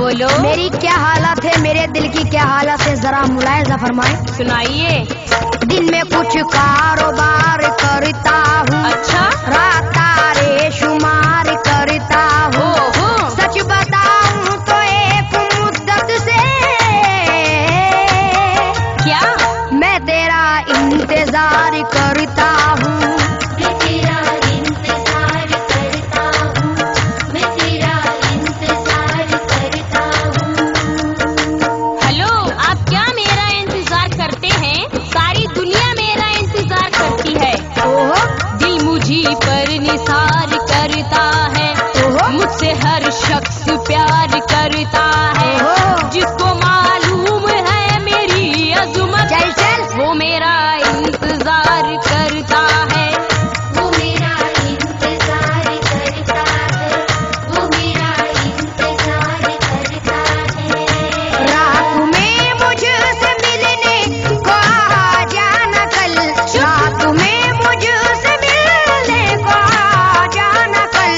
बोलो। मेरी क्या हालत है, मेरे दिल की क्या हालत है, जरा मुलायजा फरमाए। सुनाइए। दिन में कुछ कारोबार करता हूँ, अच्छा। रात तारे शुमार करता हूँ। सच बताऊँ तो एक मुद्दत से क्या मैं तेरा इंतजार करता हूँ। पर निसार करता है, मुझसे हर शख्स प्यार करता है। जिसको मालूम है मेरी अज़मत, वो मेरा इंतजार करता है। वो मेरा इंतजार करता है, वो मेरा इंतजार करता है। रात में मुझसे मिलने को आ जाना कल, रात में मुझसे मिलने को आ जाना कल।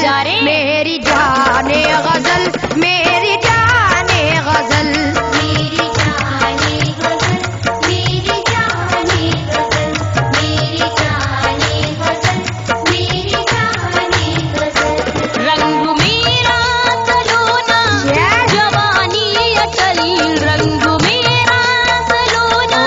मेरी जाने गजल, मेरी जाने गजल, मेरी जाने गजल, मेरी जाने गजल, मेरी जाने गजल, मेरी जाने गजल। रंग मेरा सलोना जवानी अटल, रंग मेरा सलोना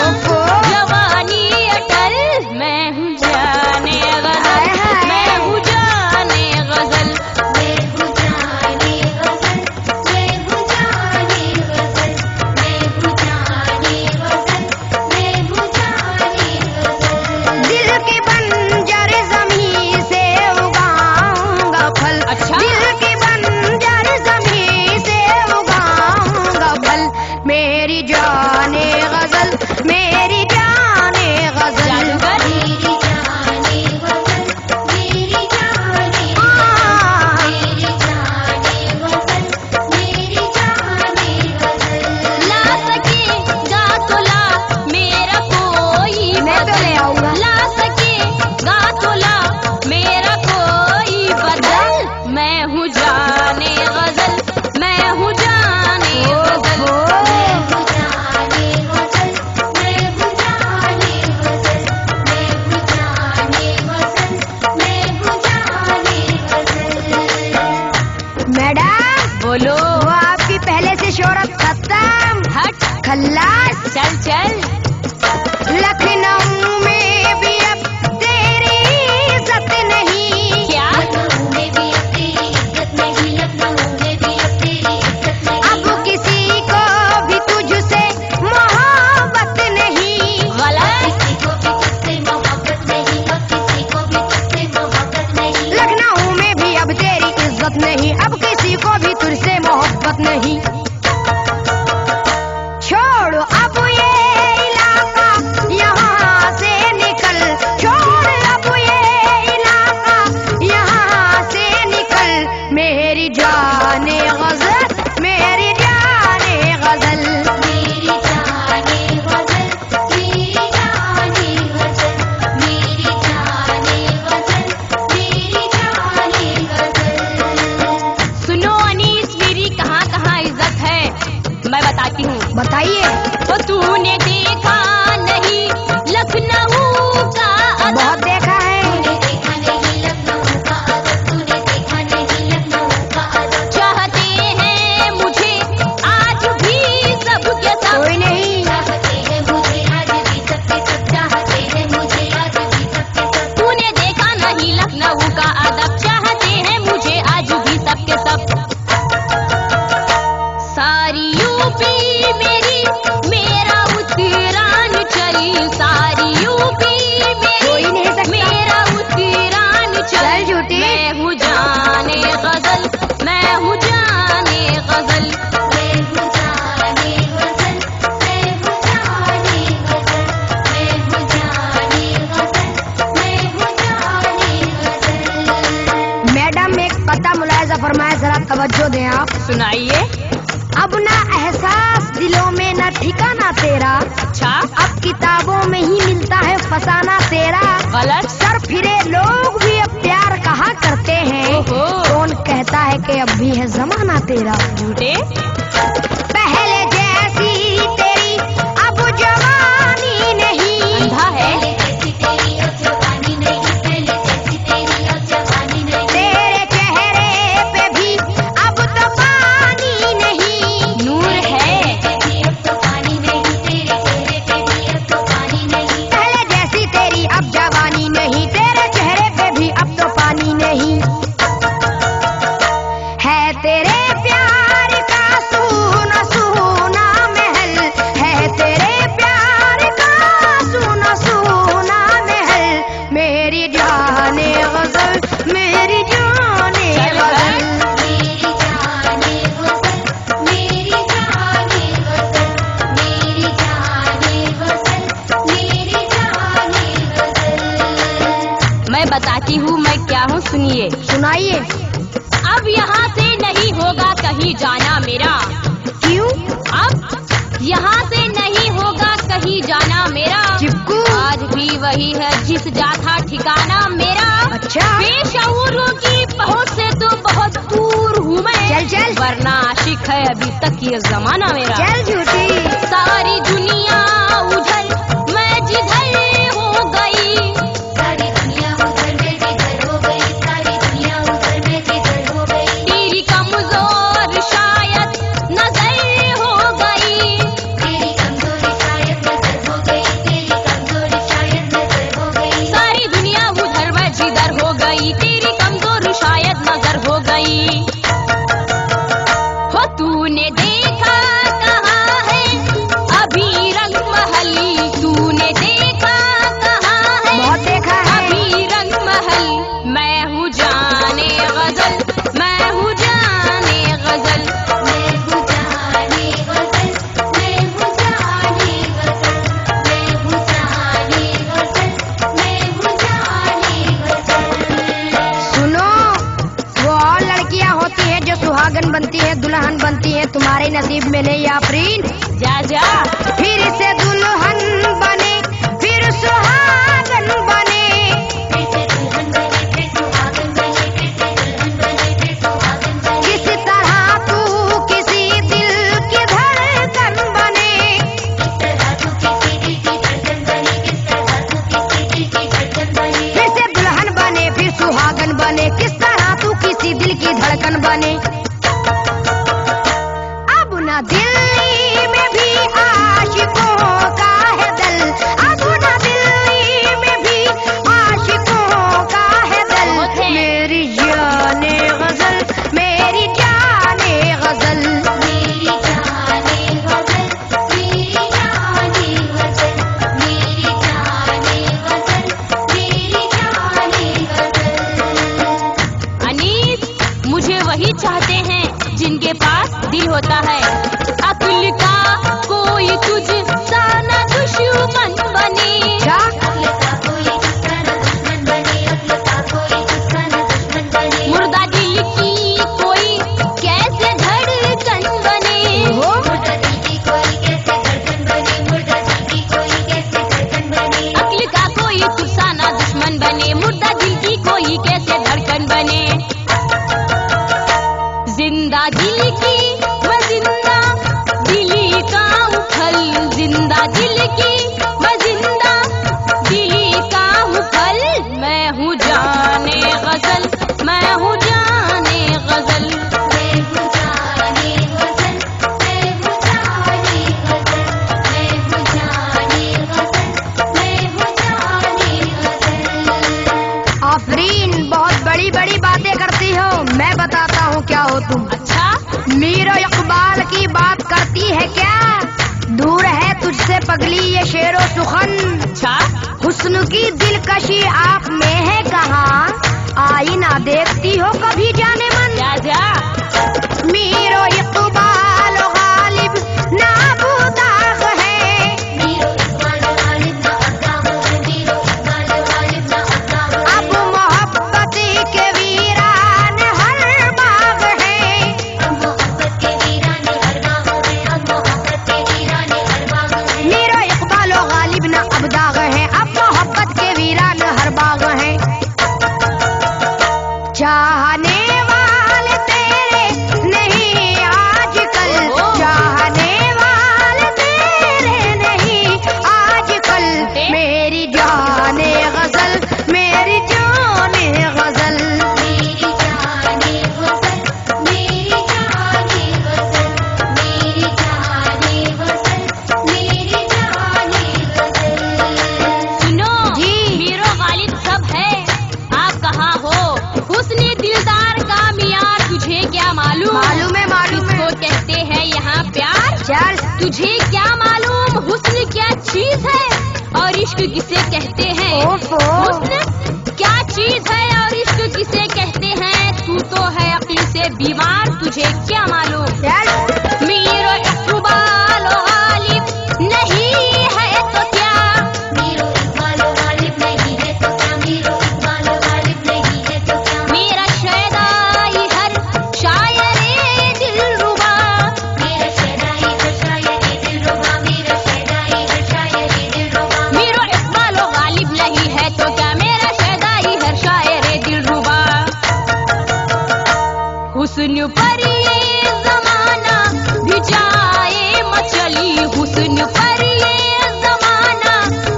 जवानी अटल। मैं हूँ जाने गजल, मैं हूँ जाने गजल, मैं हूँ जाने गजल, मैं हूँ जाने गजल, मैं हूँ जाने गजल, मैं हूँ जाने गजल। दिल की बंजर ज़मीं से उगाऊंगा फल। अच्छा। दिल की बंजर ज़मीं से उगाऊंगा फल। मेरी जाने गजल, मेरी जाने गजल, जादूगर। मेरी जाने गजल, मेरी जाने हाँ। मेरी जाने गजल, मेरी जाने गजल। ला सकेगा तो ला मेरा कोई मैं तो ले आऊंगा। ला सकेगा तो ला मेरा कोई बदल। मैं हूँ जाने गजल, मैं हूँ जाने गजल। मैं हूँ जाने गजल, मैं हूँ जाने गजल, मैं हूँ जाने गजल, मैं हूँ जाने गजल। मैडम बोलो। वो आपकी पहले से शोहरत खत्म, हट। खल्लास। चल चल। लखनऊ में भी अब तेरी इज्जत नहीं। क्या लखनऊ में भी अब तेरी इज्जत नहीं, लखनऊ में भी अब तेरी इज्जत नहीं। अब किसी को भी तुझसे मोहब्बत नहीं। गलत। किसी को भी तुझसे मोहब्बत नहीं, अब किसी को भी तुझसे मोहब्बत नहीं। लखनऊ में भी अब तेरी इज्जत नहीं, अब किसी को भी तुझसे मोहब्बत नहीं। छोड़ तवज्जो दें आप। सुनाइए। अब ना एहसास दिलों में न ठिकाना तेरा, अच्छा, अब किताबों में ही मिलता है फसाना तेरा। गलत। सर फिरे लोग भी अब प्यार कहा करते हैं, ओहो। कौन कहता है कि अब भी है जमाना तेरा। झूठे। पहले जैसी तेरी अब जवानी नहीं, अंधा है। जैसी तेरी अब जवानी नहीं, पहले जैसी तेरी अब जवानी नहीं। तेरे चेहरे पे भी अब तो पानी नहीं। नूर है। तेरी अब तो पानी नहीं, तेरे चेहरे पे भी अब तो पानी नहीं। पहले जैसी तेरी अब जवानी नहीं, तेरे चेहरे पे भी अब तो पानी नहीं। है तेरे प्यार का सूना सूना महल, है तेरे प्यार का सूना सूना महल। मेरी जाने गजल, मेरी जाने गजल। मेरी जाने गजल, मेरी जाने गजल, मेरी जाने गजल, मेरी जाने गजल। मैं बताती हूँ मैं क्या हूँ, सुनिए। सुनाइए। अब यहाँ से नहीं होगा कहीं जाना मेरा। क्यों? अब यहाँ से नहीं होगा कहीं जाना मेरा। चिपकू। आज भी वही है जिस जाता ठिकाना मेरा। अच्छा। बेशऊरों की पहुँच से तो बहुत दूर हूँ मैं। चल चल वरना आशिक है अभी तक ये जमाना मेरा। चल झूठी। सारी दुनिया उधर मैं जिधर हो गई। सारी दुनिया उधर में जिधर हो गई, सारी दुनिया उधर में जिधर हो गई। तेरी कमजोर शायद नजर हो गई। तेरी कमजोरी शायद नजर हो गई, तेरी कमजोरी शायद नजर हो गई। सारी दुनिया उधर मैं जिधर हो गई, तेरी कमजोर शायद नजर हो गई। हो तूने देखा कहाँ है अभी रंग महल, तूने देखा कहाँ है बहुत देखा है। अभी रंग महल। मैं हूँ जाने गजल, मैं हूँ जाने गजल। मैं हूँ जाने गजल, मैं हूँ जाने गजल, मैं हूँ जाने गजल, मैं हूँ जाने गजल। सुनो, वो और लड़कियां होती हैं जो सुहागन बनती हैं, दुल्हन बनती हैं, तुम्हारे नसीब में नहीं आफरीन। जा जा। फिर से दुल्हन बने, फिर सुहागन बने। फिर से दुल्हन बने, फिर सुहागन बने, फिर से दुल्हन बने, फिर सुहागन बने। किस तरह तू किसी दिल की धड़कन बने। किस तरह तू किसी दिल की धड़कन बने, किस तरह तू किसी दिल की धड़कन बने। फिर से दुल्हन बने, फिर सुहागन बने, किस तरह तू किसी दिल की धड़कन बने। अब न दिल्ली में भी आशिकों का है दल, अब न दिल्ली में भी आशिकों का है दल। बहुत है। मेरी जाने गजल, मेरी जाने गजल। मेरी जाने गजल, मेरी जाने गजल, मेरी जाने गजल, मेरी जाने गजल। अनीस, मुझे वही चाहते हैं जिनके पास दिल होता है। अक्ल का कोई तुझ सा न दुश्मन बने। क्या? अक्ल का कोई तुझसा न दुश्मन बने, अक्ल का कोई तुझसा न दुश्मन बने। मुर्दा दिल की कोई कैसे धड़कन बने। वो मुर्दा दिल की कोई कैसे धड़कन बने, मुर्दा दिल की कोई कैसे धड़कन बने। अक्ल का कोई तुझ सा न दुश्मन बने, मुर्दा दिल की कोई कैसे धड़कन बने। जिंदा दिल की मैं जिंदा दिली का हूँ फल, जिंदा दिल की मैं जिंदा दिली का हूँ फल। मैं हूँ जाने गजल, मैं हूँ जाने गजल। मैं हूँ जाने गजल, मैं हूँ जाने गजल, मैं हूँ जाने गजल, मैं हूँ जाने गजल। आफरीन, बहुत बड़ी बड़ी बातें करती हो। मैं बताता हूँ क्या हो तुम। अच्छा, मीर इकबाल की बात करती है क्या? दूर है तुझसे पगली ये शेरो सुखन। अच्छा। हुस्न की दिलकशी आप में है कहाँ? आईना देखती हो कभी जाने मन? जा जा। मीर इकबाल गालिब नाबुदाग है। मीरो इकबाल गालिब ना अताब है, मीरो इकबाल गालिब ना अताब है। अब मोहब्बत के वीरान हर बाग है। इश्क किसे कहते हैं? ओफो। हुस्न क्या चीज है और इश्क किसे कहते हैं? तू तो है अक्ल से बीमार, तुझे क्या मालूम? चल मीरो इकबाल गालिब नहीं है तो क्या? मीरो इकबाल गालिब नहीं है तो क्या? मीरो इकबाल गालिब नहीं है तो क्या? मेरा शैदाई हर शायरे दिलरुबा, मेरा शहनाई है शायरी दिलरुबा, मेरा शहनाई है शायरी दिलरुबा। मीरो इकबाल गालिब नहीं है तो क्या? मेरा शैदाई हर शायरे दिलरुबा। हुस्न पर ये जमाना भी जाए मचली, हुस्न पर ये जमाना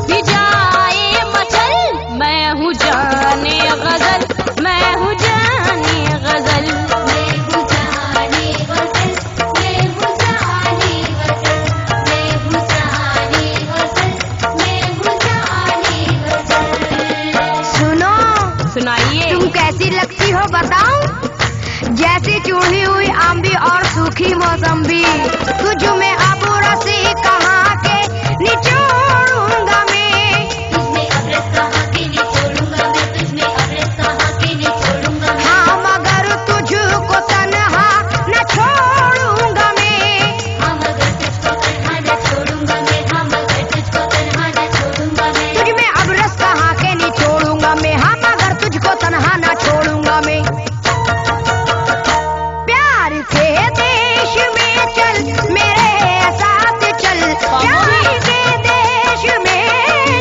भी जाए मचल। मैं हूँ जाने गजल, मैं हूँ जाने गजल। मैं हूँ जाने गजल, मैं हूँ जाने गजल, मैं हूँ जाने गजल, मैं हूँ जाने गजल। सुनो, सुनाइए। तुम कैसी लगती हो बताऊं? जैसे चूड़ी हुई आंबी और सूखी मौसम्बी, तुझ में अब रसी कहाँ के निचोड़ूंगा मैं। तुझमें अब रस कहाँ के निचोड़ूंगा मैं, तुझमें अब रस कहाँ के निचोड़ूंगा मैं। हाँ मगर तुझको तन्हा न छोड़ूंगा मैं। हाँ मगर तुझको तन्हा न छोड़ूंगा मैं, हाँ मगर तुझको तन्हा न छोड़ूंगा मैं। तुझ में अब रस कहाँ के निचोड़ूंगा मैं, हाँ मगर तुझको तन्हा न छोड़ूंगा मैं। प्यार से देश में चल मेरे साथ चल, प्यार से देश में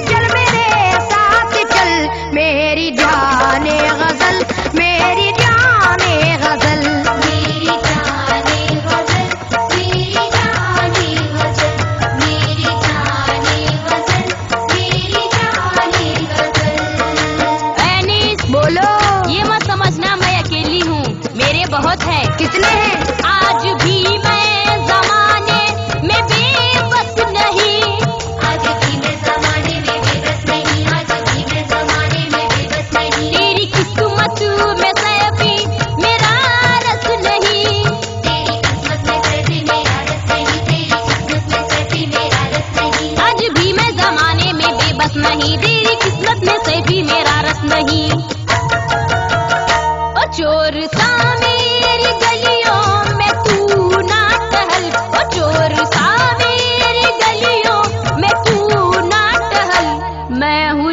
चल मेरे साथ चल। मेरी जाने गजल, मेरी जाने गजल। मेरी जाने गजल, मेरी जाने गजल, मेरी जाने गजल, मेरी जाने गजल। एनिस, बोलो ये मत समझना मैं अकेली हूँ, मेरे बहुत है। कितने हैं? आज भी मैं जमाने में बेबस नहीं, आज भी मैं जमाने में बेबस नहीं, आज भी मैं जमाने में बेबस नहीं। तेरी किस्मत में सैफी मेरा रस नहीं। तेरी किस्मत में सैफी मेरा रस नहीं, तेरी किस्मत में सैफी मेरा रस नहीं। आज भी मैं जमाने में बेबस नहीं, तेरी किस्मत में सैफी मेरा रस नहीं। ओ चोर सा मेरी गलियों में तू ना टहल, ओ चोर सा मेरी गलियों में तू ना टहल। मैं हूँ